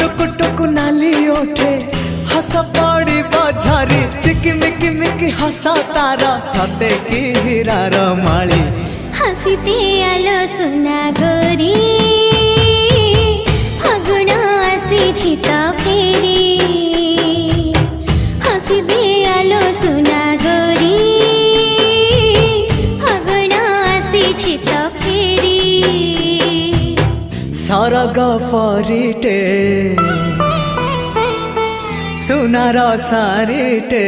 टुक टुक नाली ओठे हस पड़ी बझारी चिकिमिकी मिकी हसा तारा सते की हीरार माली हसीते आलो सुना गोरी फागुण आसी तो फेरी हसीते आलो सुना गोरी फागुण आसी तो फेरी सरग फरिटे सुनार सारिटे